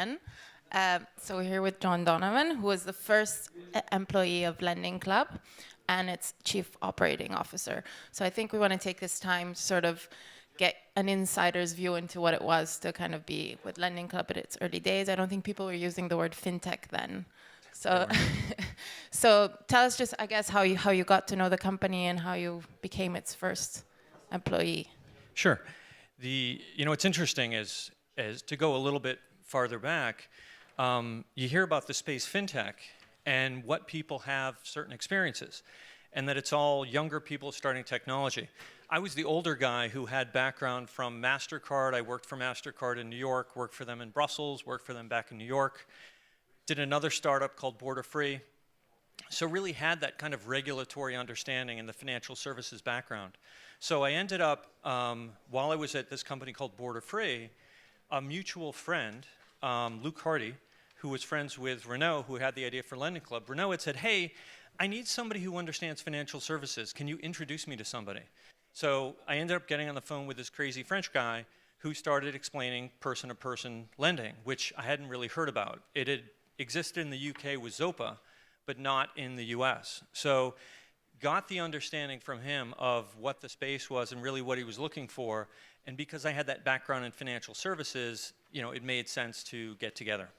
again. So we're here with John Donovan, who was the first employee of Lending Club and its Chief Operating Officer. So I think we want to take this time to sort of get an insider's view into what it was to kind of be with Lending Club at its early days. I don't think people were using the word fintech then. So, so tell us just, I guess, how you got to know the company and how you became its first employee. Sure. What's interesting is to go a little bit farther back, you hear about the space fintech and what people have certain experiences, and that it's all younger people starting technology. I was the older guy who had background from MasterCard. I worked for MasterCard in New York, worked for them in Brussels, worked for them back in New York, did another startup called Border Free. So really had that kind of regulatory understanding in the financial services background. So I ended up, while I was at this company called Border Free, a mutual friend, Luke Hardy, who was friends with Renaud, who had the idea for Lending Club. Renaud had said, hey, I need somebody who understands financial services. Can you introduce me to somebody? So I ended up getting on the phone with this crazy French guy who started explaining person-to-person lending, which I hadn't really heard about. It had existed in the UK with Zopa, but not in the US. So got the understanding from him of what the space was and really what he was looking for. And because I had that background in financial services, it made sense to get together.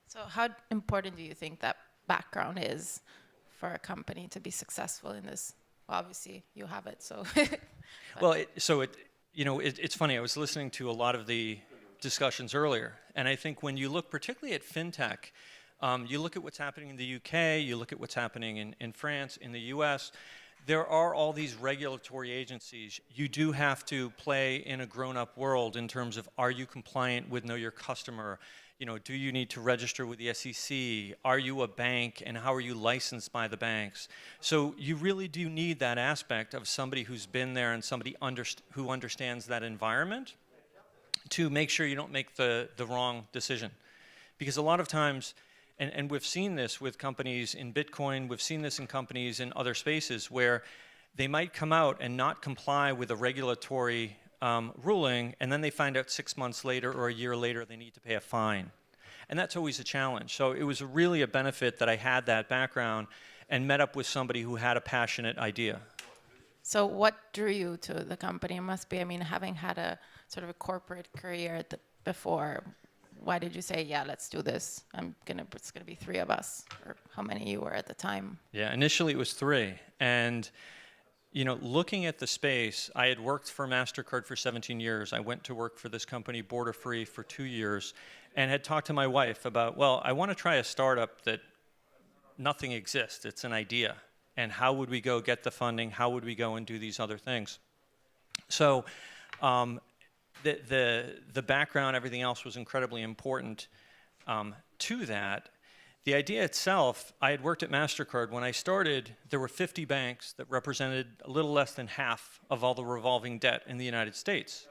So how important do you think that background is for a company to be successful in this? Well, obviously you have it, so. Well, it's funny. I was listening to a lot of the discussions earlier, and I think when you look particularly at fintech, you look at what's happening in the UK, you look at what's happening in France, in the US, there are all these regulatory agencies. You do have to play in a grown-up world in terms of, are you compliant with Know Your Customer? Do you need to register with the SEC? Are you a bank, and how are you licensed by the banks? So you really do need that aspect of somebody who's been there and somebody who understands that environment to make sure you don't make the wrong decision. Because a lot of times, and we've seen this with companies in Bitcoin, we've seen this in companies in other spaces where they might come out and not comply with a regulatory ruling, and then they find out 6 months later or a year later they need to pay a fine. And that's always a challenge. So it was really a benefit that I had that background and met up with somebody who had a passionate idea. So what drew you to the company? It must be, having had a sort of a corporate career before, why did you say, yeah, let's do this? It's gonna be 3 of us, or how many you were at the time? Yeah, initially it was 3. And looking at the space, I had worked for MasterCard for 17 years. I went to work for this company, Border Free, for 2 years, and had talked to my wife about, well, I want to try a startup that nothing exists. It's an idea. And how would we go get the funding? How would we go and do these other things? So the background, everything else was incredibly important to that. The idea itself, I had worked at MasterCard. When I started, there were 50 banks that represented a little less than half of all the revolving debt in the United States.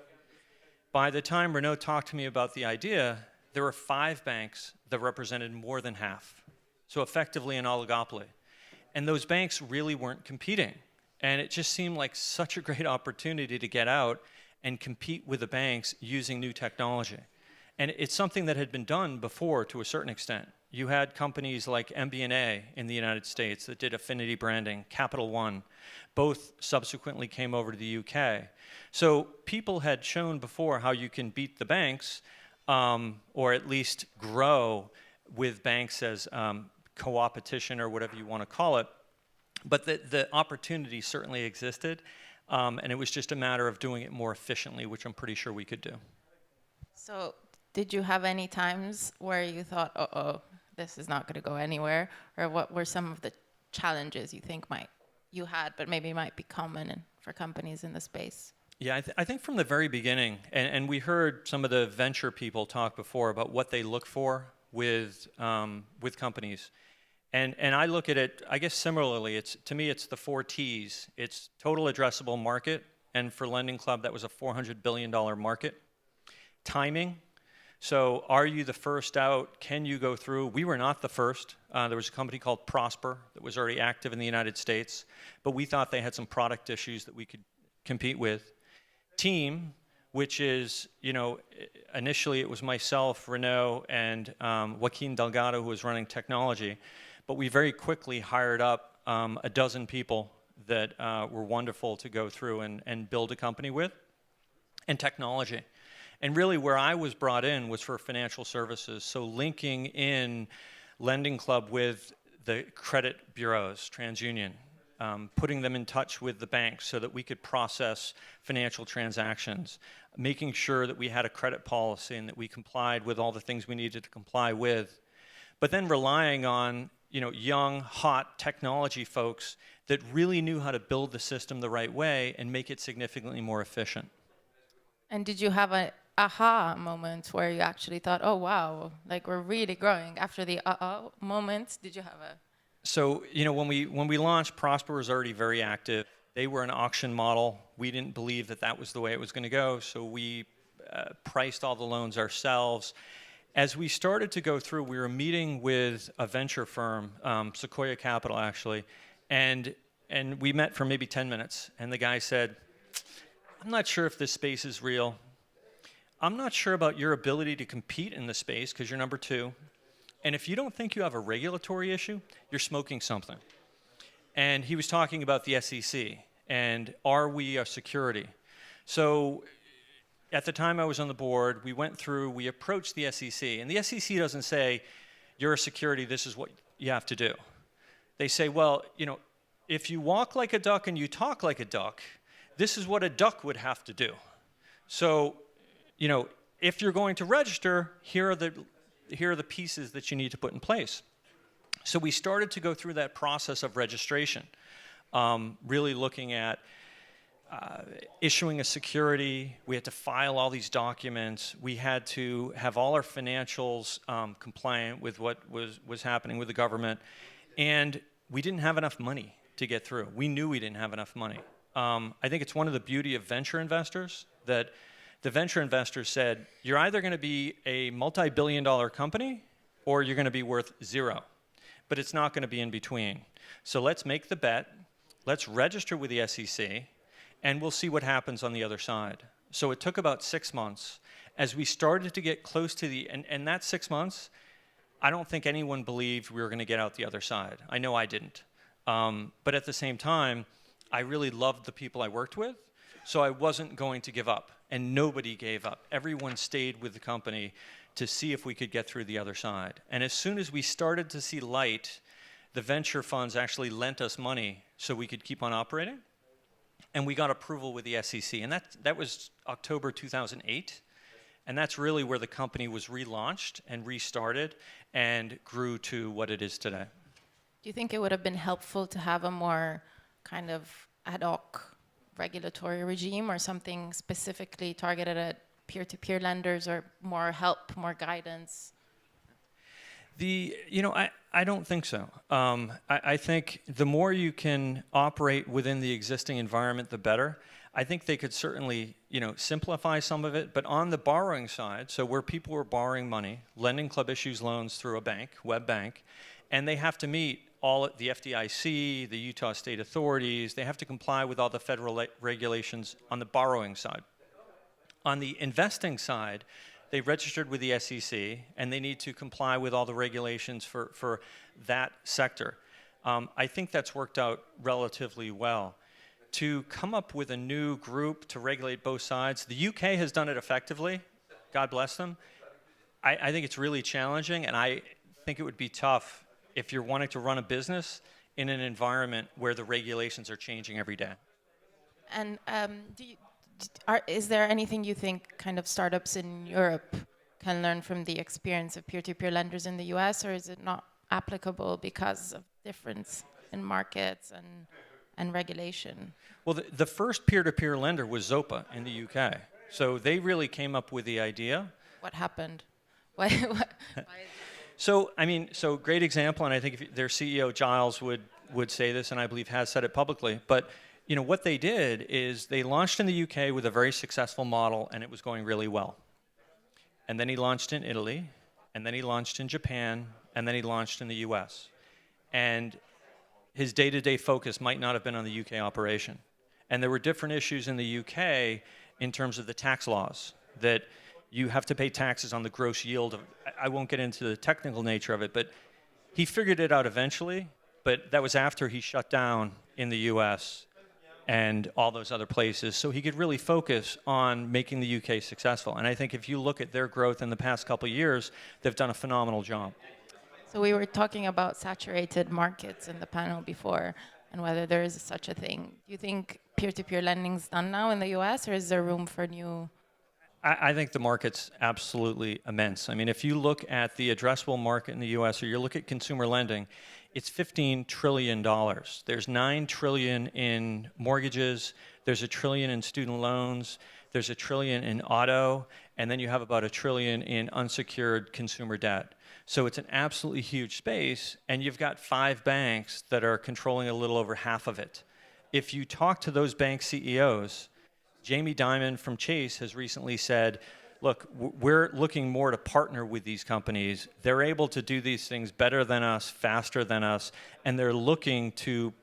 By the time Renaud talked to me about the idea, there were 5 banks that represented more than half. So effectively an oligopoly. And those banks really weren't competing. And it just seemed like such a great opportunity to get out and compete with the banks using new technology. And it's something that had been done before to a certain extent. You had companies like MBNA in the United States that did affinity branding, Capital One. Both subsequently came over to the UK. So people had shown before how you can beat the banks, or at least grow with banks as co-opetition or whatever you want to call it. But the opportunity certainly existed, and it was just a matter of doing it more efficiently, which I'm pretty sure we could do. So did you have any times where you thought, uh-oh, this is not going to go anywhere? Or what were some of the challenges you think you had, but maybe might be common for companies in the space? Yeah, I think from the very beginning, and we heard some of the venture people talk before about what they look for with companies. And I look at it, I guess similarly, to me it's the 4 T's. It's total addressable market, and for Lending Club that was a $400 billion market. Timing. So are you the first out? Can you go through? We were not the first. There was a company called Prosper that was already active in the United States, but we thought they had some product issues that we could compete with. Team. which is, initially it was myself, Renaud, and Joaquin Delgado, who was running technology. But we very quickly hired up a dozen people that were wonderful to go through and build a company with, and technology. And really where I was brought in was for financial services, so linking in Lending Club with the credit bureaus, TransUnion, putting them in touch with the banks so that we could process financial transactions, making sure that we had a credit policy and that we complied with all the things we needed to comply with, but then relying on young, hot technology folks that really knew how to build the system the right way and make it significantly more efficient. And did you have an aha moment where you actually thought, oh, wow, like we're really growing? After the moment, did you have a... So, when we launched, Prosper was already very active. They were an auction model. We didn't believe that that was the way it was going to go, so we priced all the loans ourselves. As we started to go through, we were meeting with a venture firm, Sequoia Capital actually, and we met for maybe 10 minutes, and the guy said, I'm not sure if this space is real. I'm not sure about your ability to compete in the space because you're number 2. And if you don't think you have a regulatory issue, you're smoking something. And he was talking about the SEC and are we a security? So at the time I was on the board, we approached the SEC, and the SEC doesn't say, you're a security, this is what you have to do. They say, well, if you walk like a duck and you talk like a duck, this is what a duck would have to do. So, if you're going to register, here are the pieces that you need to put in place. So we started to go through that process of registration, really looking at issuing a security. We had to file all these documents. We had to have all our financials compliant with what was happening with the government. And we didn't have enough money to get through. We knew we didn't have enough money. I think it's one of the beauty of venture investors that the venture investors said, you're either going to be a multi-billion-dollar company or you're going to be worth 0. But it's not going to be in between. So let's make the bet, let's register with the SEC, and we'll see what happens on the other side. So it took about 6 months. As we started to get close to and that 6 months, I don't think anyone believed we were going to get out the other side. I know I didn't. But at the same time, I really loved the people I worked with, so I wasn't going to give up. And nobody gave up. Everyone stayed with the company to see if we could get through the other side. And as soon as we started to see light, the venture funds actually lent us money so we could keep on operating. And we got approval with the SEC. And that was October 2008. And that's really where the company was relaunched and restarted and grew to what it is today. Do you think it would have been helpful to have a more kind of ad hoc regulatory regime or something specifically targeted at peer-to-peer lenders, or more help, more guidance? I don't think so. I think the more you can operate within the existing environment, the better. I think they could certainly, simplify some of it, but on the borrowing side, so where people were borrowing money, Lending Club issues loans through a bank, web bank, and they have to meet all the FDIC, the Utah state authorities. They have to comply with all the federal regulations on the borrowing side. On the investing side, they registered with the SEC, and they need to comply with all the regulations for that sector. I think that's worked out relatively well. To come up with a new group to regulate both sides, the UK has done it effectively, God bless them. I think it's really challenging, and I think it would be tough if you're wanting to run a business in an environment where the regulations are changing every day. And is there anything you think kind of startups in Europe can learn from the experience of peer-to-peer lenders in the US, or is it not applicable because of difference in markets and regulation? Well, the first peer-to-peer lender was Zopa in the UK. So they really came up with the idea. What happened? Why So great example, and I think if their CEO Giles would say this, and I believe has said it publicly. But what they did is they launched in the UK with a very successful model, and it was going really well. And then he launched in Italy, and then he launched in Japan, and then he launched in the US. And his day-to-day focus might not have been on the UK operation. And there were different issues in the UK in terms of the tax laws, that you have to pay taxes on the gross yield of, I won't get into the technical nature of it, but he figured it out eventually, but that was after he shut down in the US and all those other places, so he could really focus on making the UK successful. And I think if you look at their growth in the past couple of years, they've done a phenomenal job. So we were talking about saturated markets in the panel before and whether there is such a thing. Do you think peer-to-peer lending's done now in the US, or is there room for new? I think the market's absolutely immense. I mean, if you look at the addressable market in the US, or you look at consumer lending, it's $15 trillion. There's $9 trillion in mortgages, there's $1 trillion in student loans, there's $1 trillion in auto, and then you have about $1 trillion in unsecured consumer debt. So it's an absolutely huge space, and you've got 5 banks that are controlling a little over half of it. If you talk to those bank CEOs, Jamie Dimon from Chase has recently said, look, we're looking more to partner with these companies. They're able to do these things better than us, faster than us, and they're looking to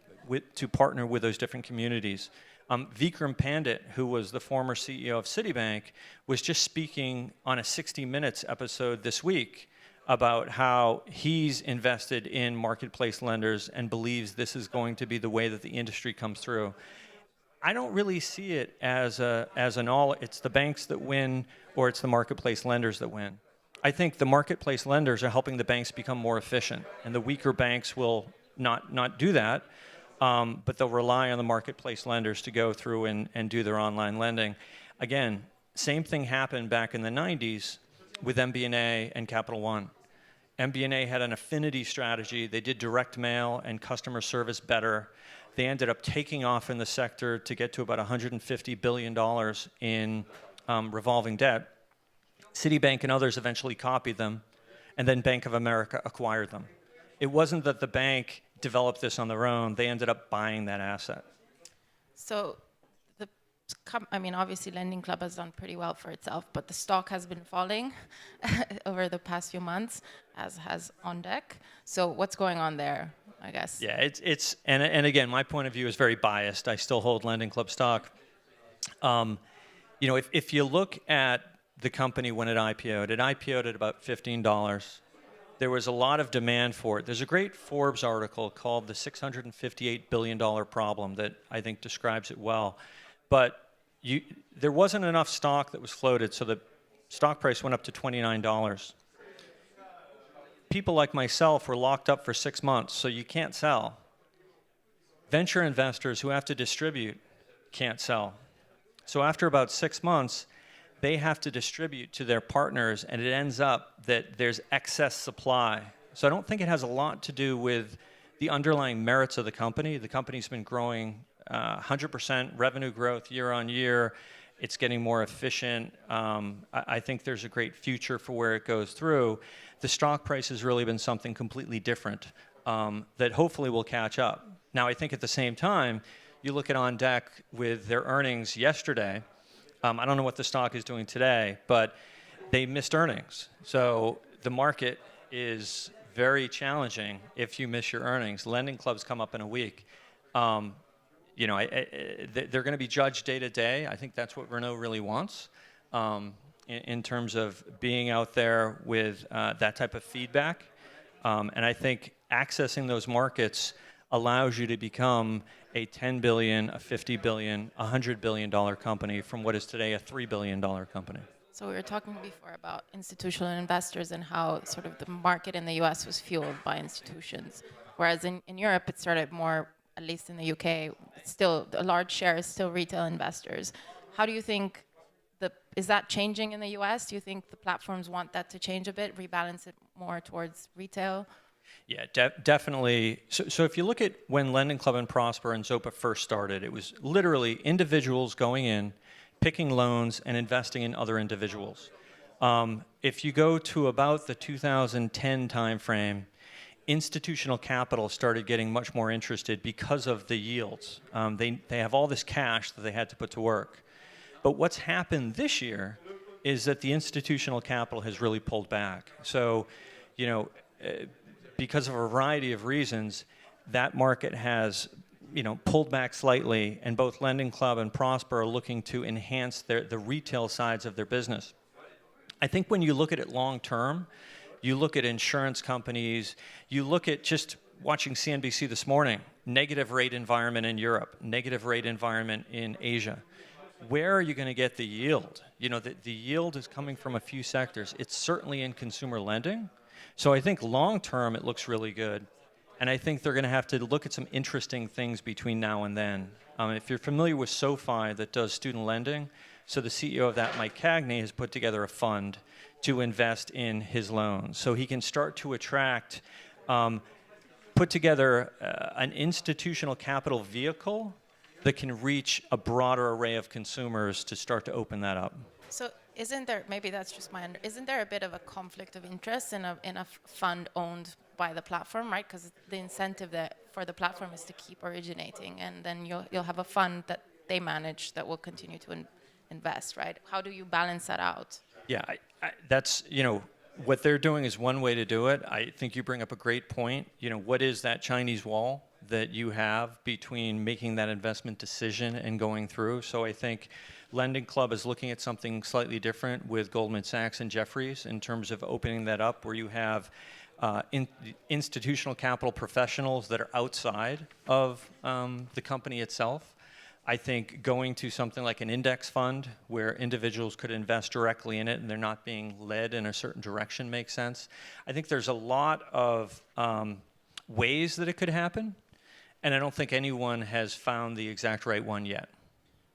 partner with those different communities. Vikram Pandit, who was the former CEO of Citibank, was just speaking on a 60 Minutes episode this week about how he's invested in marketplace lenders and believes this is going to be the way that the industry comes through. I don't really see it as an all, it's the banks that win or it's the marketplace lenders that win. I think the marketplace lenders are helping the banks become more efficient, and the weaker banks will not do that, but they'll rely on the marketplace lenders to go through and do their online lending. Again, same thing happened back in the 90s with MBNA and Capital One. MBNA had an affinity strategy. They did direct mail and customer service better. They ended up taking off in the sector to get to about $150 billion in revolving debt. Citibank and others eventually copied them, and then Bank of America acquired them. It wasn't that the bank developed this on their own. They ended up buying that asset. So, I mean, obviously, Lending Club has done pretty well for itself, but the stock has been falling over the past few months, as has On Deck. So, what's going on there, I guess? Yeah, and again, my point of view is very biased. I still hold Lending Club stock. You know, if you look at the company when it IPO'd at about $15. There was a lot of demand for it. There's a great Forbes article called The $658 Billion Problem that I think describes it well. But there wasn't enough stock that was floated, so the stock price went up to $29. People like myself were locked up for 6 months, so you can't sell. Venture investors who have to distribute can't sell. So after about 6 months, they have to distribute to their partners, and it ends up that there's excess supply. So I don't think it has a lot to do with the underlying merits of the company. The company's been growing 100% revenue growth year on year. It's getting more efficient. I think there's a great future for where it goes through. The stock price has really been something completely different that hopefully will catch up. Now, I think at the same time, you look at On Deck with their earnings yesterday. I don't know what the stock is doing today, but they missed earnings. So the market is very challenging if you miss your earnings. Lending clubs come up in a week. You know, they're going to be judged day to day. I think that's what Renaud really wants in terms of being out there with that type of feedback. And I think accessing those markets allows you to become a $10 billion, a $50 billion, a $100 billion company from what is today a $3 billion company. So we were talking before about institutional investors and how sort of the market in the US was fueled by institutions, whereas in Europe it started more, at least in the UK, still a large share is still retail investors. How do you think, is that changing in the US? Do you think the platforms want that to change a bit, rebalance it more towards retail? Yeah, definitely. So if you look at when Lending Club and Prosper and Zopa first started, it was literally individuals going in, picking loans, and investing in other individuals. If you go to about the 2010 timeframe, institutional capital started getting much more interested because of the yields. They have all this cash that they had to put to work. But what's happened this year is that the institutional capital has really pulled back. So, you know, because of a variety of reasons, that market has pulled back slightly, and both Lending Club and Prosper are looking to enhance the retail sides of their business. I think when you look at it long term, you look at insurance companies, you look at just watching CNBC this morning, negative rate environment in Europe, negative rate environment in Asia. Where are you going to get the yield? The yield is coming from a few sectors. It's certainly in consumer lending. So I think long term it looks really good. And I think they're going to have to look at some interesting things between now and then. If you're familiar with SoFi that does student lending, so the CEO of that, Mike Cagney, has put together a fund to invest in his loans. So he can start to attract, put together an institutional capital vehicle that can reach a broader array of consumers to start to open that up. So isn't there, maybe that's just isn't there a bit of a conflict of interest in a fund owned by the platform, right? Because the incentive for the platform is to keep originating, and then you'll have a fund that they manage that will continue to invest, right? How do you balance that out? Yeah, that's, what they're doing is one way to do it. I think you bring up a great point. What is that Chinese wall that you have between making that investment decision and going through? So I think Lending Club is looking at something slightly different with Goldman Sachs and Jefferies in terms of opening that up, where you have institutional capital professionals that are outside of the company itself. I think going to something like an index fund where individuals could invest directly in it and they're not being led in a certain direction makes sense. I think there's a lot of ways that it could happen, and I don't think anyone has found the exact right one yet.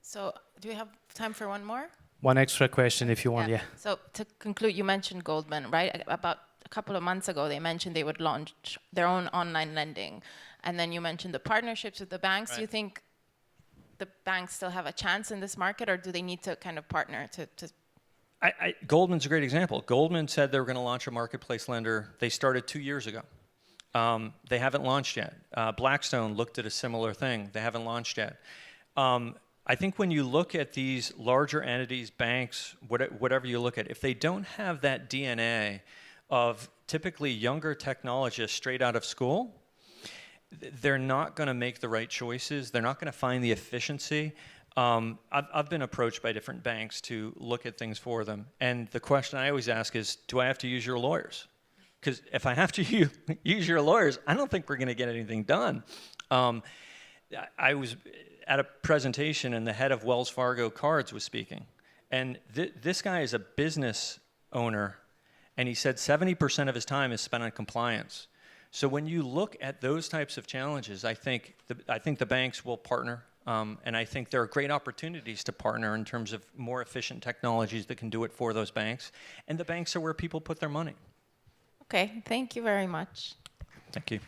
So do we have time for one more? One extra question if you want, yeah. So to conclude, you mentioned Goldman, right? About a couple of months ago, they mentioned they would launch their own online lending. And then you mentioned the partnerships with the banks. Right. Do you think the banks still have a chance in this market, or do they need to kind of partner to Goldman's a great example. Goldman said they were going to launch a marketplace lender. They started 2 years ago. They haven't launched yet. Blackstone looked at a similar thing. They haven't launched yet. I think when you look at these larger entities, banks, whatever you look at, if they don't have that DNA of typically younger technologists straight out of school, they're not going to make the right choices. They're not going to find the efficiency. I've been approached by different banks to look at things for them. And the question I always ask is, do I have to use your lawyers? Because if I have to use your lawyers, I don't think we're going to get anything done. I was at a presentation and the head of Wells Fargo Cards was speaking. And this guy is a business owner, and he said 70% of his time is spent on compliance. So when you look at those types of challenges, I think the banks will partner, and I think there are great opportunities to partner in terms of more efficient technologies that can do it for those banks. And the banks are where people put their money. Okay, thank you very much. Thank you.